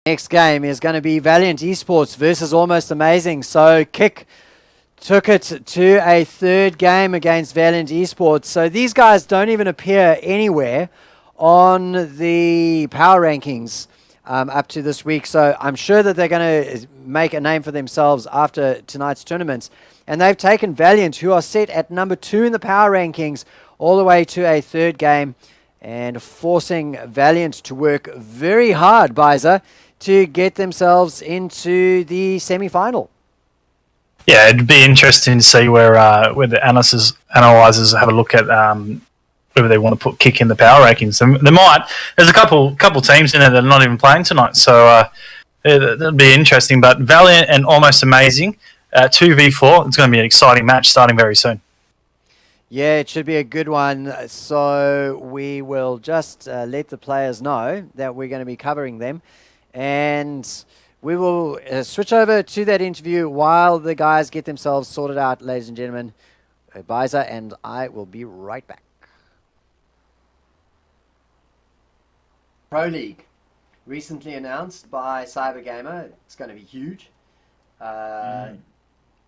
Next game is going to be Valiant eSports versus Almost Amazing. So Kick took it to a third game against Valiant eSports. So these guys don't even appear anywhere on the power rankings up to this week. So I'm sure that they're going to make a name for themselves after tonight's tournaments. And they've taken Valiant, who are set at number 2 in the power rankings, all the way to a third game, and forcing Valiant to work very hard, Byza, to get themselves into the semi-final. Yeah, it'd be interesting to see where the analyzers have a look at whether they want to put Kick in the power rankings. They might. There's a couple teams in there that are not even playing tonight, so that'll be interesting. But Valiant and Almost Amazing, 2v4. It's going to be an exciting match starting very soon. Yeah, it should be a good one. So we will just let the players know that we're going to be covering them. And we will switch over to that interview while the guys get themselves sorted out, ladies and gentlemen. Byza and I will be right back. Pro League, recently announced by Cybergamer. It's going to be huge.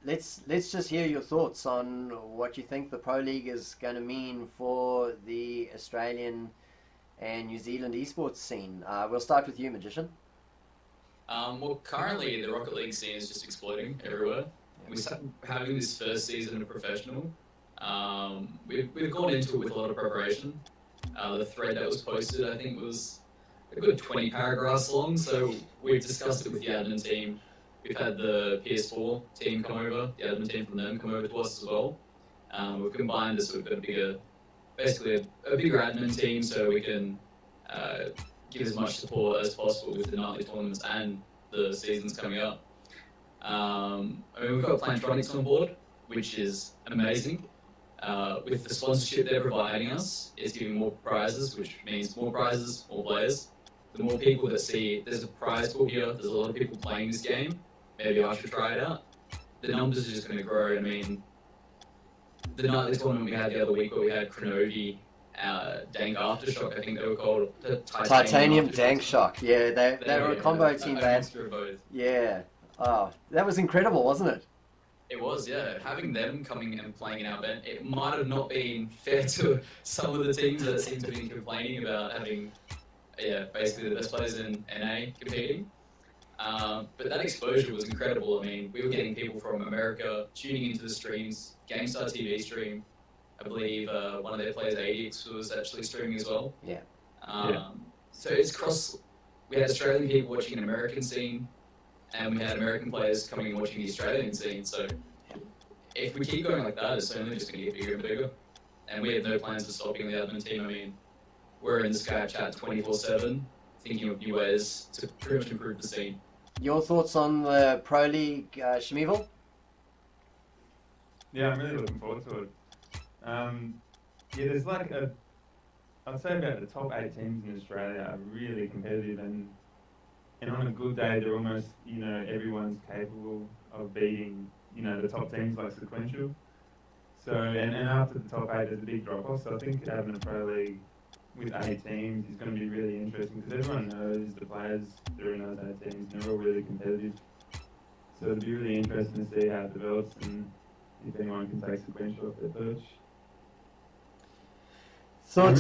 Let's just hear your thoughts on what you think the Pro League is going to mean for the Australian and New Zealand esports scene. We'll start with you, Magician. Well, currently the Rocket League scene is just exploding everywhere. We're having this first season of professional. We've gone into it with a lot of preparation. The thread that was posted, I think, was a good 20 paragraphs long, so we've discussed it with the admin team. We've had the PS4 team come over, the admin team from them come over to us as well. We've combined this with basically a bigger admin team, so we can give as much support as possible with the nightly tournaments and the seasons coming up. We've got Plantronics on board, which is amazing. With the sponsorship they're providing us, it's giving more prizes, which means more prizes, more players. The more people that see there's a prize pool here, there's a lot of people playing this game, maybe I should try it out. The numbers are just going to grow. I mean, the nightly tournament we had the other week where we had Cronovi, Dank Aftershock, I think they were called. Titanium Dank Shock. Yeah, they were a combo team. Yeah. Oh, that was incredible, wasn't it? It was, yeah. Having them coming and playing in our event, it might have not been fair to some of the teams that seem to be complaining about having, basically the best players in NA competing. But that exposure was incredible. I mean, we were getting people from America tuning into the streams. Gamestah TV stream. I believe one of their players, ADX, was actually streaming as well. Yeah. So it's cross. We had Australian people watching an American scene, and we had American players coming and watching the Australian scene. So if we keep going like that, it's only just going to get bigger and bigger. And we have no plans for stopping the admin team. I mean, we're in the Skype chat 24/7, thinking of new ways to pretty much improve the scene. Your thoughts on the Pro League, Schmeval? Yeah, I'm really looking forward to it. There's I'd say about the top 8 teams in Australia are really competitive, and on a good day, they're almost, everyone's capable of beating, the top teams like sequential. So, and after the top 8, there's a big drop off. So I think having a Pro League with 8 teams is going to be really interesting because everyone knows the players that are in those 8 teams, and they're all really competitive. So it'll be really interesting to see how it develops and if anyone can take sequential off their perch. I'm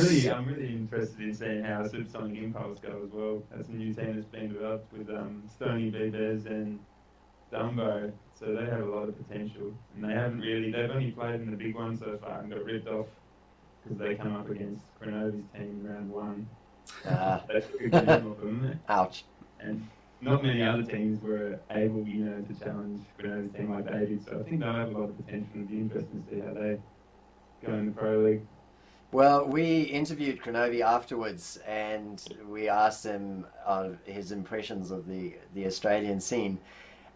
really interested in seeing how Supersonic Impulse go as well. That's a new team that's been developed with Stony Beavers and Dumbo, so they have a lot of potential. And they've only played in the big one so far and got ripped off because they come up against Cronovi's team in round 1. That's a good game off them. Ouch. And not many other teams were able, to challenge Cronovi's team like they did, so I think they'll have a lot of potential and it'll be interesting to see how they go in the Pro League. Well, we interviewed Cronovi afterwards, and we asked him his impressions of the Australian scene,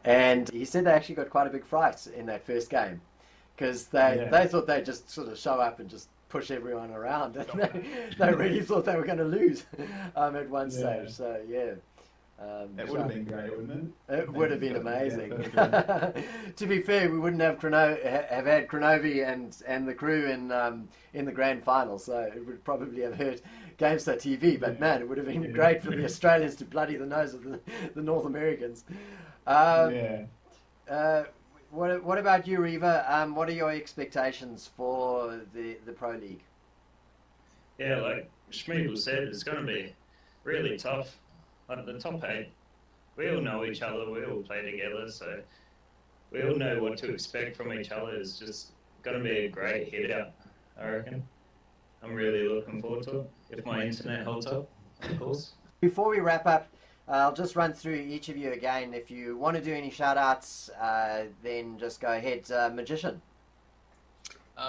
and he said they actually got quite a big fright in that first game because they thought they'd just sort of show up and just push everyone around, and they really thought they were going to lose at one stage. So That would have been great, wouldn't it? It would have been Yeah, amazing. first round. To be fair, we wouldn't have had Kronovi and the crew in the grand final, so it would probably have hurt Gamestah TV. But man, it would have been great for the Australians to bloody the nose of the North Americans. What about you, Reva? What are your expectations for the Pro League? Yeah, like Schmeval said, it's going to be really tough. Like the top 8, we all know each other, we all play together, so we all know what to expect from each other. It's just going to be a great hit out, I reckon. I'm really looking forward to it, if my internet holds up, of course. Before we wrap up, I'll just run through each of you again. If you want to do any shout-outs, then just go ahead. Magician.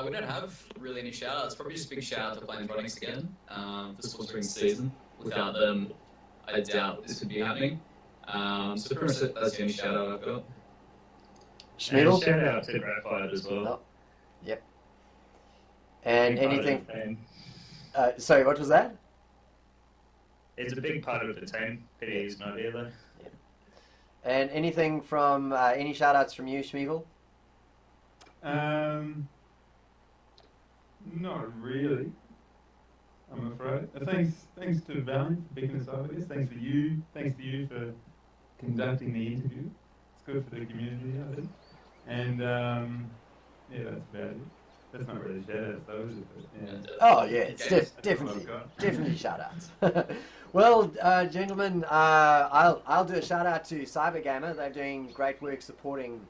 We don't have really any shout-outs. Probably just a big shout-out to Planetronics again for sponsoring the season. Without them, I doubt this would be happening. So pretty much that's the only shout-out I've got. Schmeval? Shout out to Graphite as well. Oh, yep. And Big part of anything... the team. Sorry, what was that? It's a big part of the team. Pity he's not here though. Yep. And anything from... any shout-outs from you, Schmeval? Not really. I'm afraid. Thanks to Valiant for picking us up, I guess. Thanks to you for conducting the interview. It's good for the community, I think. And yeah, that's about it. That's not really shout-outs though, is it? But, yeah. Oh yeah, it's That's what definitely I've got. definitely shout-outs. Well, gentlemen, I'll do a shout-out to Cybergamer. They're doing great work supporting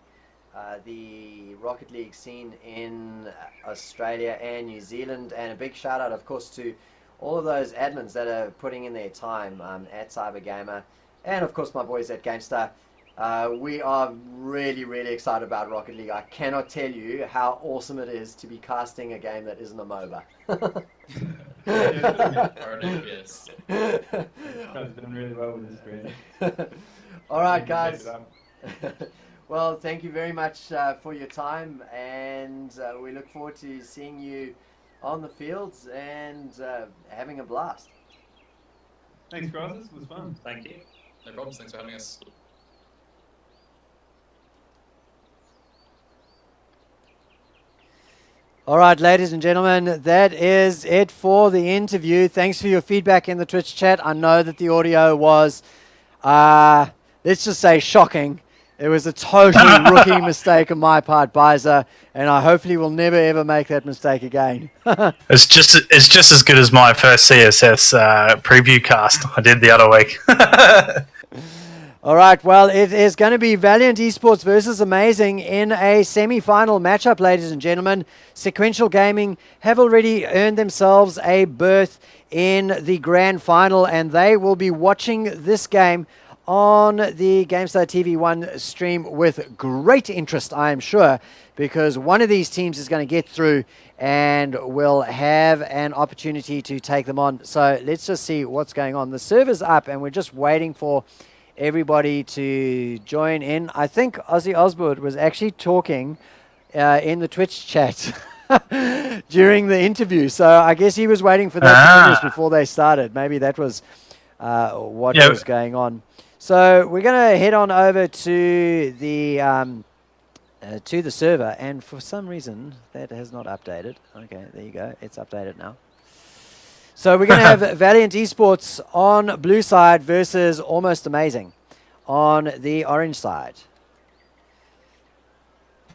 the Rocket League scene in Australia and New Zealand, and a big shout out of course to all of those admins that are putting in their time at Cybergamer, and of course my boys at Gamestah. We are really excited about Rocket League. I cannot tell you how awesome it is to be casting a game that isn't a MOBA. Yes. I've done really well with this screen. All right, guys. Well, thank you very much for your time, and we look forward to seeing you on the fields and having a blast. Thanks, Chrisis. It was fun. Thank you. No problems. Thanks for having us. All right, ladies and gentlemen, that is it for the interview. Thanks for your feedback in the Twitch chat. I know that the audio was, let's just say, shocking. It was a total rookie mistake on my part, Byza, and I hopefully will never ever make that mistake again. It's just as good as my first CSS preview cast I did the other week. All right, well, it is going to be Valiant eSports versus Amazing in a semi-final matchup, ladies and gentlemen. Sequential Gaming have already earned themselves a berth in the grand final, and they will be watching this game on the Gamestah TV1 stream with great interest, I am sure, because one of these teams is going to get through and will have an opportunity to take them on. So let's just see what's going on. The server's up, and we're just waiting for everybody to join in. I think Ozzy Osbourne was actually talking in the Twitch chat during the interview, so I guess he was waiting for that to finish before they started. Maybe that was what was going on. So we're going to head on over to the server, and for some reason that has not updated. Okay, there you go. It's updated now. So we're going to have Valiant eSports on blue side versus Almost Amazing on the orange side.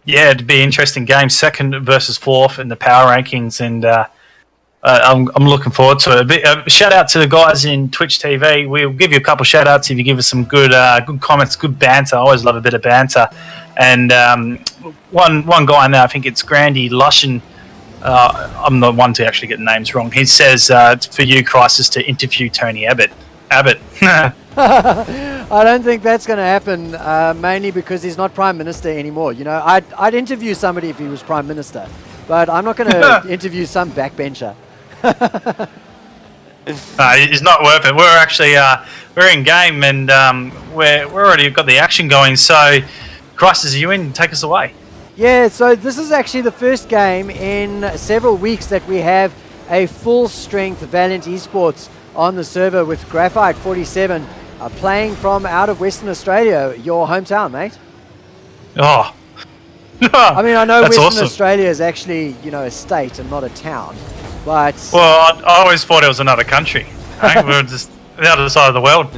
Yeah, it'd be an interesting game. 2nd versus 4th in the power rankings, and I'm looking forward to it. Shout out to the guys in Twitch TV. We'll give you a couple shout outs if you give us some good comments, good banter. I always love a bit of banter. And one guy in there, I think it's Grandy Lushan. I'm the one to actually get the names wrong. He says for you, Chrisis, to interview Tony Abbott. I don't think that's going to happen, mainly because he's not Prime Minister anymore. You know, I'd interview somebody if he was Prime Minister, but I'm not going to interview some backbencher. It's not worth it. We're actually we're in game, and we're already got the action going. So, Chrisis, are you in? Take us away. Yeah, so this is actually the first game in several weeks that we have a full-strength Valiant eSports on the server with Graphite 47 playing from out of Western Australia, your hometown, mate. Oh. I mean, I know That's Western awesome. Australia is actually, a state and not a town, but Well, I always thought it was another country. Right? We were just the other side of the world.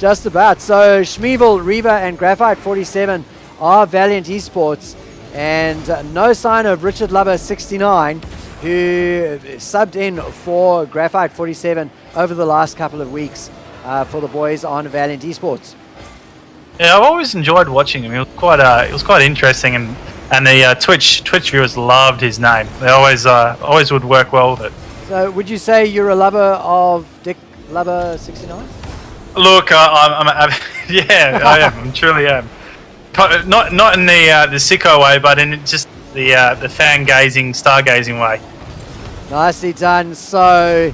just about. So Schmeval, Reva, and Graphite 47 are Valiant eSports, and no sign of Richard Lover 69, who subbed in for Graphite 47 over the last couple of weeks for the boys on Valiant eSports. Yeah, I've always enjoyed watching him. It was quite interesting, and the Twitch viewers loved his name. They always would work well with it. So would you say you're a lover of Dick Lover 69? Look, I'm yeah, I am. I truly am. Not in the sicko way, but in just the fan gazing, stargazing way. Nicely done. So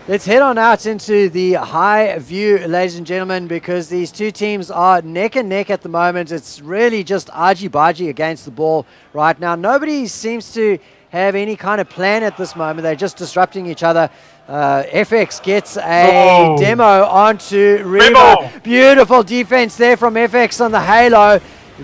let's head on out into the high view, ladies and gentlemen, because these two teams are neck and neck at the moment. It's really just argy-bargy against the ball right now. Nobody seems to have any kind of plan at this moment. They're just disrupting each other. FX gets a demo onto Rebo. Beautiful defense there from FX on the Halo.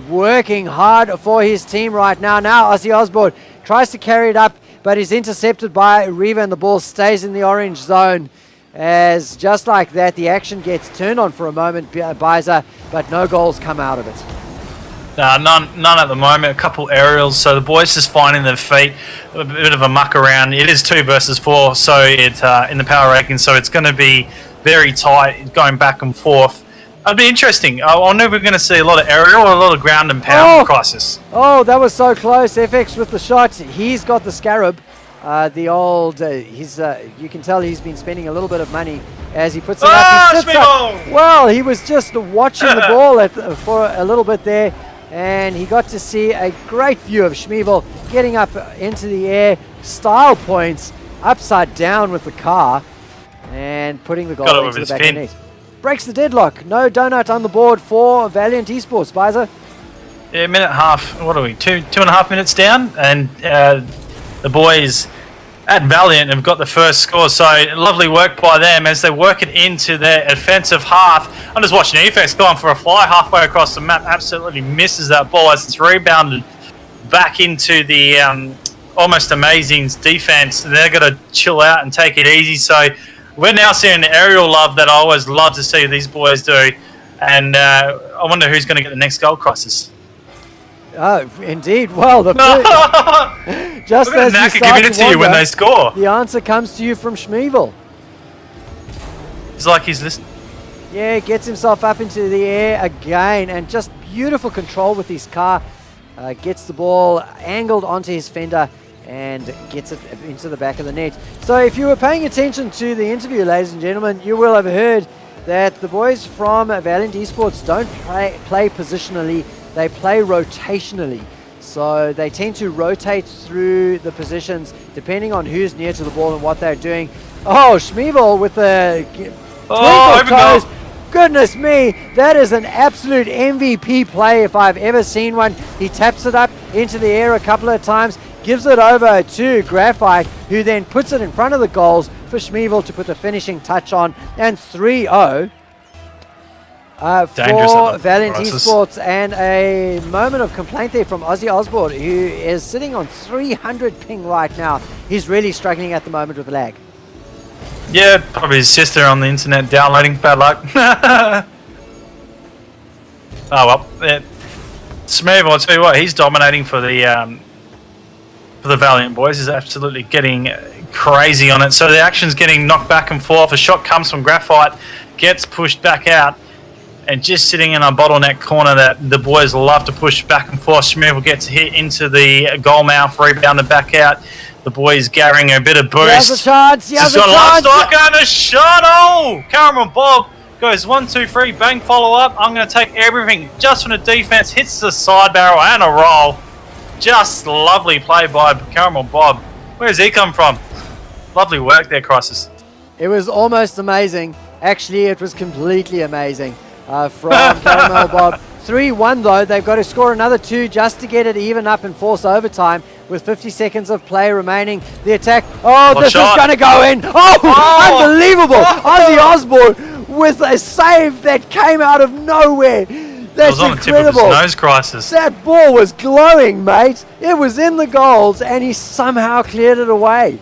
Working hard for his team right now. Now Ozzy Osborne tries to carry it up, but is intercepted by Reva, and the ball stays in the orange zone. As just like that, the action gets turned on for a moment, Byza, but no goals come out of it. None at the moment. A couple aerials, so the boys just finding their feet, a bit of a muck around. It is 2 versus 4, so it's in the power ranking, so it's going to be very tight, going back and forth. It'll be interesting. I wonder if we're going to see a lot of aerial or a lot of ground and pound Chrisis. Oh, that was so close. FX with the shot. He's got the scarab. The old, you can tell he's been spending a little bit of money as he puts it up. He sits up. Well, he was just watching the ball for a little bit there, and he got to see a great view of Schmeval getting up into the air, style points, upside down with the car, and putting the goal into the back of the net. Breaks the deadlock. No donut on the board for Valiant eSports, Byza. Yeah, minute half. What are we? 2.5 minutes down, and the boys at Valiant have got the first score. So lovely work by them as they work it into their offensive half. I'm just watching EFX going for a fly halfway across the map. Absolutely misses that ball as it's rebounded back into the almost amazing defense. They're going to chill out and take it easy. So we're now seeing the aerial love that I always love to see these boys do. And I wonder who's going to get the next goal, Chrisis. Oh, indeed. Well, just as you start giving it to you when they score. The answer comes to you from Schmeval. It's like he's listening. Yeah, gets himself up into the air again, and just beautiful control with his car. Gets the ball angled onto his fender and gets it into the back of the net. So if you were paying attention to the interview, ladies and gentlemen, you will have heard that the boys from Valiant eSports don't play positionally, they play rotationally. So they tend to rotate through the positions depending on who's near to the ball and what they're doing. Oh, Schmeval with the twinkle toes. Goodness me, that is an absolute MVP play if I've ever seen one. He taps it up into the air a couple of times, gives it over to Graphite, who then puts it in front of the goals for Schmeval to put the finishing touch on, and 3-0 for Valiant eSports. And a moment of complaint there from Ozzy Osborne, who is sitting on 300 ping right now. He's really struggling at the moment with lag. Yeah, probably his sister on the internet downloading. Bad luck. Oh well. Schmeval, I'll tell you what, he's dominating for the Valiant boys. He's absolutely getting crazy on it. So the action's getting knocked back and forth. A shot comes from Graphite, gets pushed back out, and just sitting in a bottleneck corner that the boys love to push back and forth. Schmeval gets hit into the goal mouth, rebounded back out. The boys gathering a bit of boost. He has a chance. He has a chance. And a shot. Oh, Cameron Bob goes 1, 2, 3, bang, follow up. I'm going to take everything just from the defense. Hits the side barrel and a roll. Just lovely play by Cameron Bob. Where does he come from? Lovely work there, Chrisis. It was almost amazing. Actually, it was completely amazing from Caramel Bob. 3-1 though. They've got to score another 2 just to get it even up and force overtime with 50 seconds of play remaining. The attack. Oh, this is going to go in. Oh, unbelievable. Ozzy Osborne with a save that came out of nowhere. That's it was on incredible. the tip of his nose, Chrisis. That ball was glowing, mate. It was in the goals, and he somehow cleared it away.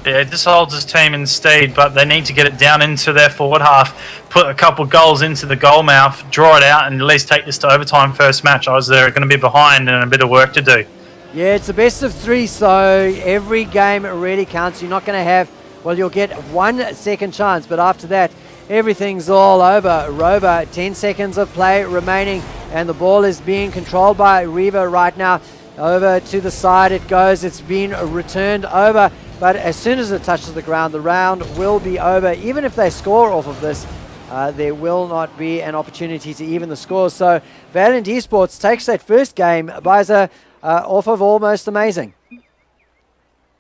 Yeah, it just holds his team in stead, but they need to get it down into their forward half, put a couple goals into the goal mouth, draw it out, and at least take this to overtime first match. I was there going to be behind and a bit of work to do. Yeah, it's a best of 3, so every game really counts. You're not going to have, well, you'll get 1 second chance, but after that, everything's all over. Rover, 10 seconds of play remaining, and the ball is being controlled by Reva right now. Over to the side it goes. It's been returned over, but as soon as it touches the ground, the round will be over. Even if they score off of this, there will not be an opportunity to even the score. So Valiant eSports takes that first game, Byza, off of almost amazing.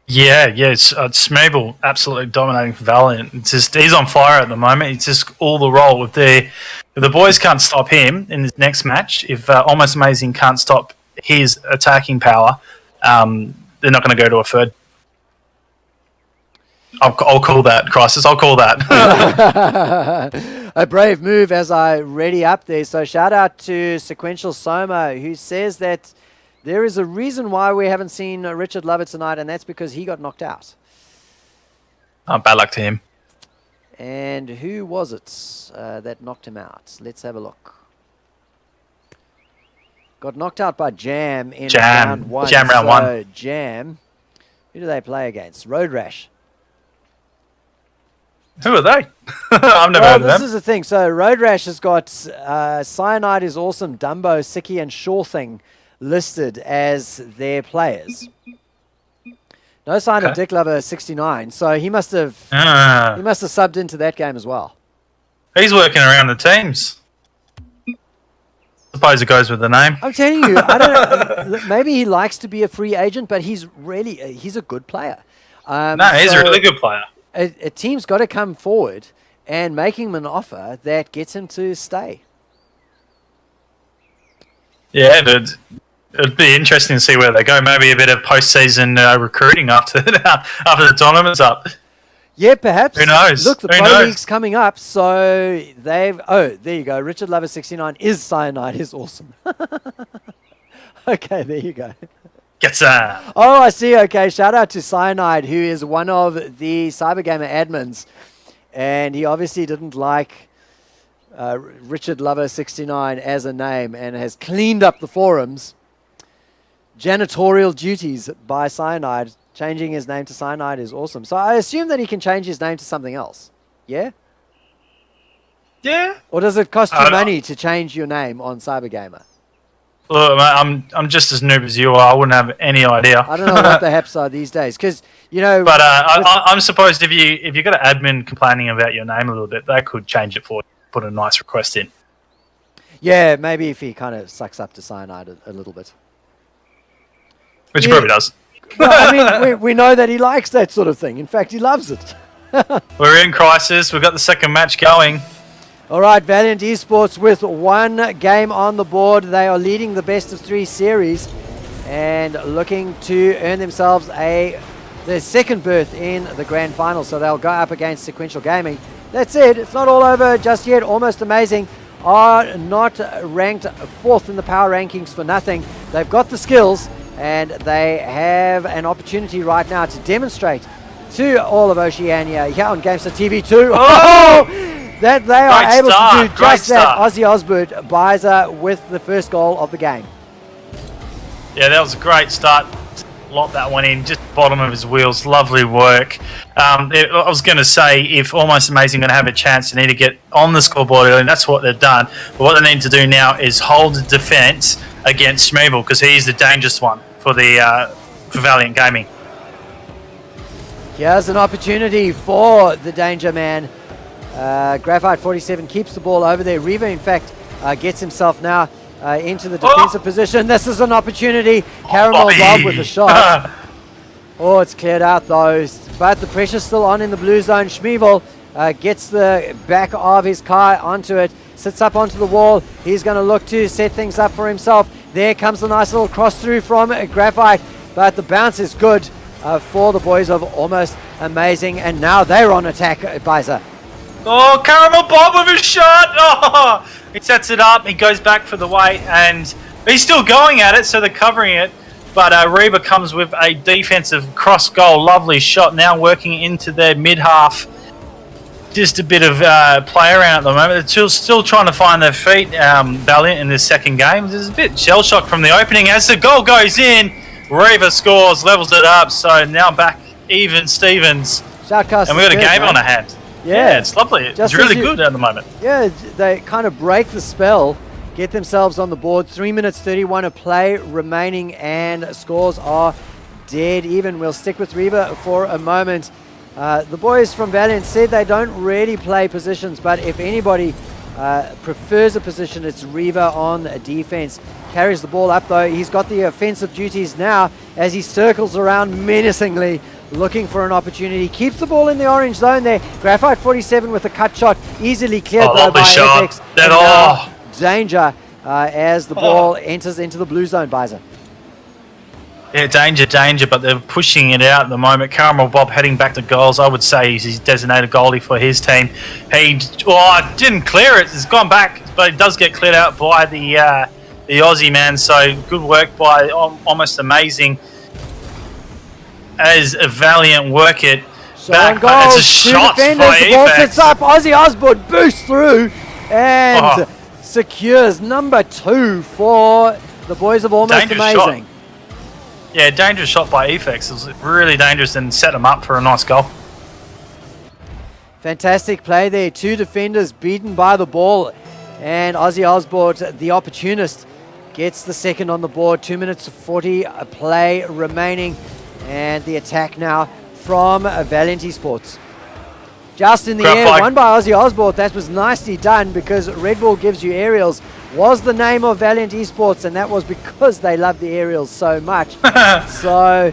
Yeah, it's Schmeval absolutely dominating for Valiant. It's just he's on fire at the moment. It's just all the role. If the boys can't stop him in this next match, if Almost Amazing can't stop his attacking power, they're not going to go to a third. I'll call that, Chrisis. I'll call that. A brave move as I ready up there. So shout out to Sequential Soma, who says that there is a reason why we haven't seen Richard Lovett tonight, and that's because he got knocked out. Bad luck to him. And who was it that knocked him out? Let's have a look. Got knocked out by Jam in round 1. Jam round 1. Jam. Who do they play against? Road Rash. Who are they? I've never heard of them. This is the thing. So Road Rash has got Cyanide is Awesome, Dumbo, Sicky, and Sure Thing listed as their players. No sign of Dick Lover 69, so he must have subbed into that game as well. He's working around the teams. Suppose it goes with the name. I'm telling you, I don't know. Maybe he likes to be a free agent, but he's a good player. He's a really good player. A team's got to come forward and make him an offer that gets him to stay. Yeah, it'd be interesting to see where they go. Maybe a bit of postseason recruiting after the tournament's up. Yeah, perhaps. Who knows? Look, the Pro League's coming up, so they've... Oh, there you go. Richard Lover 69 is Cyanide. Is awesome. Okay, there you go. Get some. Oh, I see. Okay, shout out to Cyanide, who is one of the Cybergamer admins, and he obviously didn't like Richard Lover 69 as a name and has cleaned up the forums. Janitorial duties by Cyanide. Changing his name to Cyanide is awesome. So I assume that he can change his name to something else. Yeah? Yeah. Or does it cost you money to change your name on Cybergamer? Look, I'm just as noob as you are. I wouldn't have any idea. I don't know what the haps are these days, because you know. But I'm supposed if you got an admin complaining about your name a little bit, they could change it for you. Put a nice request in. Yeah, maybe if he kind of sucks up to Cyanide a little bit. Which he probably does. No, I mean, we know that he likes that sort of thing. In fact, he loves it. We're in Chrisis. We've got the second match going. All right, Valiant eSports with 1 game on the board. They are leading the best of 3 series and looking to earn themselves their second berth in the grand final. So they'll go up against Sequential Gaming. That's it. It's not all over just yet. Almost Amazing are not ranked 4th in the power rankings for nothing. They've got the skills, and they have an opportunity right now to demonstrate to all of Oceania here on Gamestah TV 2 that they are able to do just that. Ozzy Osbourne, Byza with the first goal of the game. Yeah, that was a great start. Locked that one in, just bottom of his wheels. Lovely work. I was going to say, if Almost Amazing going to have a chance, they need to get on the scoreboard early, and that's what they've done. But what they need to do now is hold the defence against Schmeval, because he's the dangerous one for Valiant Gaming. Here's an opportunity for the Danger Man. Graphite 47 keeps the ball over there. Reva, in fact, gets himself now into the defensive position. This is an opportunity. Caramel Bob with a shot. Oh, it's cleared out though. But the pressure's still on in the blue zone. Schmeval gets the back of his car onto it. Sits up onto the wall. He's going to look to set things up for himself. There comes a nice little cross through from Graphite. But the bounce is good. for the boys of Almost Amazing. And now they're on attack, Byza. Oh, Caramel Bob with a shot. Oh, he sets it up. He goes back for the weight, and he's still going at it, so they're covering it. But Reba comes with a defensive cross goal. Lovely shot now working into their mid-half. Just a bit of play around at the moment. They're still trying to find their feet, Valiant, in this second game. There's a bit shell shock from the opening. As the goal goes in, Reba scores, levels it up. So now back even Stevens. Shoutcast and we've got a good, game mate. on our hands. Yeah. It's lovely. Just it's really as good at the moment. Yeah, they kind of break the spell, get themselves on the board. 3 minutes 31 of play remaining, and scores are dead even. We'll stick with Reva for a moment. The boys from Valiant said they don't really play positions, but if anybody prefers a position, it's Reva on defense. Carries the ball up though. He's got the offensive duties now as he circles around menacingly, looking for an opportunity. Keeps the ball in the orange zone there. Graphite 47 with a cut shot, easily cleared though by shot. FX. That And all. now danger as the ball enters into the blue zone, Byza. Yeah, danger, but they're pushing it out at the moment. Caramel Bob heading back to goals. I would say he's his designated goalie for his team. He didn't clear it. It's gone back, but it does get cleared out by the Aussie man. So good work by Almost Amazing as a Valiant work it. Showing Back, but it's a goals, two shot defenders, by the ball Efex. sits up, Ozzy Osbourne boosts through and secures number 2 for the boys of Almost Dangerous Amazing. shot. Yeah, dangerous shot by Efex. It was really dangerous and set them up for a nice goal. Fantastic play there. 2 defenders beaten by the ball, and Ozzy Osbourne, the opportunist, gets the second on the board. 2 minutes 40 play remaining, and the attack now from Valiant eSports. Just in the air, won by Ozzy Osbourne. That was nicely done because Red Bull Gives You Aerials was the name of Valiant eSports, and that was because they love the aerials so much. So,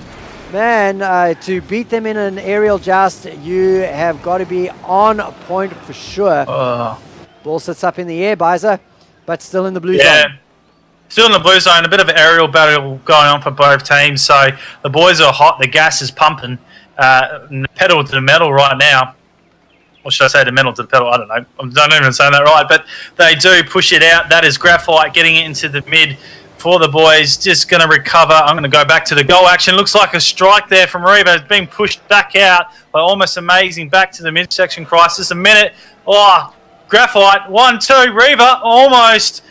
man, to beat them in an aerial joust, you have got to be on point for sure. Ball sits up in the air, Byza, but still in the blue zone. Still in the blue zone. A bit of an aerial battle going on for both teams. So the boys are hot. The gas is pumping. Pedal to the metal right now. Or should I say the metal to the pedal? I don't know. I don't even say that right. But they do push it out. That is Graphite getting it into the mid for the boys. Just going to recover. I'm going to go back to the goal action. Looks like a strike there from Reba. It's being pushed back out by Almost Amazing. Back to the midsection. Chrisis. A minute. Oh, Graphite. 1-2. Reba almost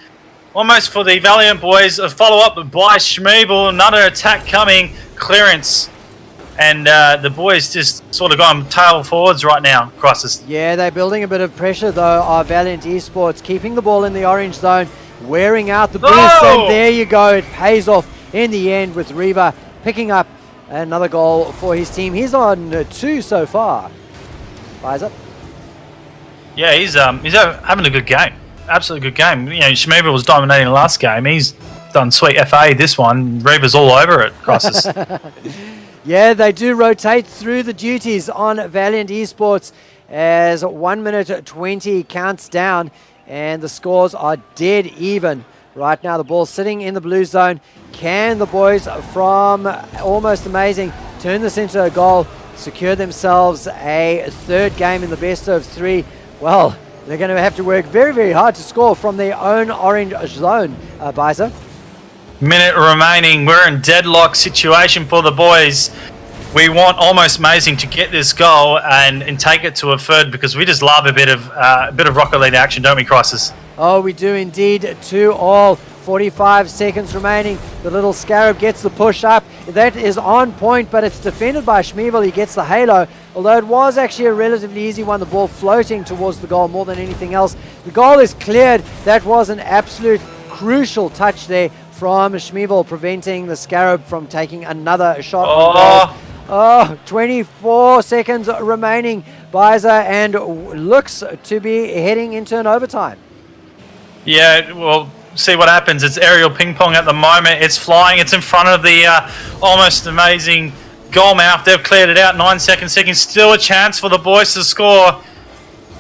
for the Valiant boys. A follow-up by Schmeval. Another attack coming. Clearance. And the boys just sort of gone tail forwards right now, Chrisis. Yeah, they're building a bit of pressure, though, our Valiant eSports. Keeping the ball in the orange zone, wearing out the boost, and there you go. It pays off in the end with Reva picking up another goal for his team. He's on 2 so far. Byza. Yeah, he's having a good game. Absolutely good game. You know, Schmeval was dominating the last game. He's done sweet FA this one. Reva's all over it, Chrisis. Yeah, they do rotate through the duties on Valiant eSports as 1 minute 20 counts down and the scores are dead even. Right now the ball sitting in the blue zone. Can the boys from Almost Amazing turn this into a goal, secure themselves a third game in the best of 3? Well, they're going to have to work very, very hard to score from their own orange zone, Byza. Minute remaining. We're in deadlock situation for the boys. We want Almost Amazing to get this goal and take it to a third because we just love a bit of Rocket League action, don't we, Chrisis? Oh, we do indeed. 2-all. 45 seconds remaining. The little Scarab gets the push up. That is on point, but it's defended by Schmeval. He gets the halo, although it was actually a relatively easy one. The ball floating towards the goal more than anything else. The goal is cleared. That was an absolute crucial touch there from Schmeval, preventing the Scarab from taking another shot on goal. 24 seconds remaining, Byza, and looks to be heading into an overtime. Yeah, well, see what happens. It's aerial ping pong at the moment. It's flying. It's in front of the Almost Amazing goal mouth. They've cleared it out. 9 seconds. Still a chance for the boys to score.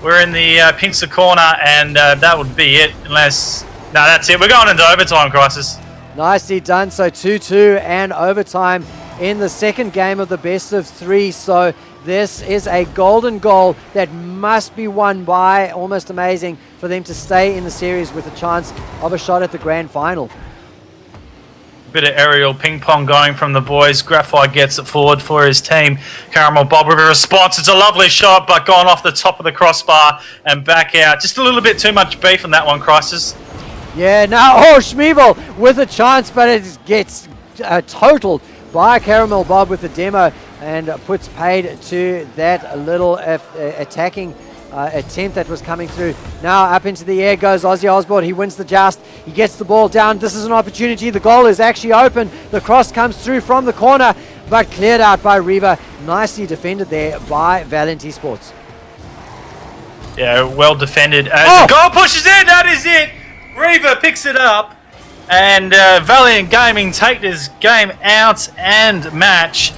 We're in the pincer corner, and that would be it. Unless, no, that's it. We're going into overtime, Chrisis. Nicely done. So 2-2 and overtime in the second game of the best of 3. So this is a golden goal that must be won by Almost Amazing for them to stay in the series with a chance of a shot at the grand final. Bit of aerial ping pong going from the boys. Graphite gets it forward for his team. Caramel Bob with a response. It's a lovely shot, but gone off the top of the crossbar and back out. Just a little bit too much beef on that one, Chrisis. Yeah, now, Schmeval with a chance, but it gets totaled by Caramel Bob with the demo and puts paid to that little attacking attempt that was coming through. Now up into the air goes Ozzy Osborne. He wins the joust. He gets the ball down. This is an opportunity. The goal is actually open. The cross comes through from the corner, but cleared out by Reva. Nicely defended there by Valiant eSports. Yeah, well defended. As the goal pushes in, that is it. Reva picks it up, and Valiant Gaming take this game out and match.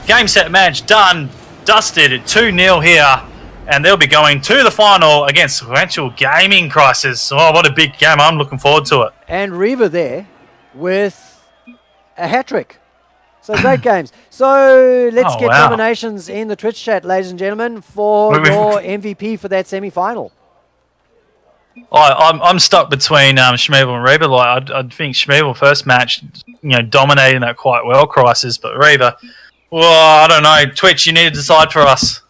Game, set, match done. Dusted at 2-0 here. And they'll be going to the final against Sequential Gaming, Chrisis. Oh, what a big game. I'm looking forward to it. And Reva there with a hat-trick. So great games. So let's get nominations in the Twitch chat, ladies and gentlemen, for your MVP for that semi-final. I'm stuck between Schmeval and Reva. Like, I think Schmeval first match, dominating that quite well, Chrisis. But Reva, well, I don't know. Twitch, you need to decide for us.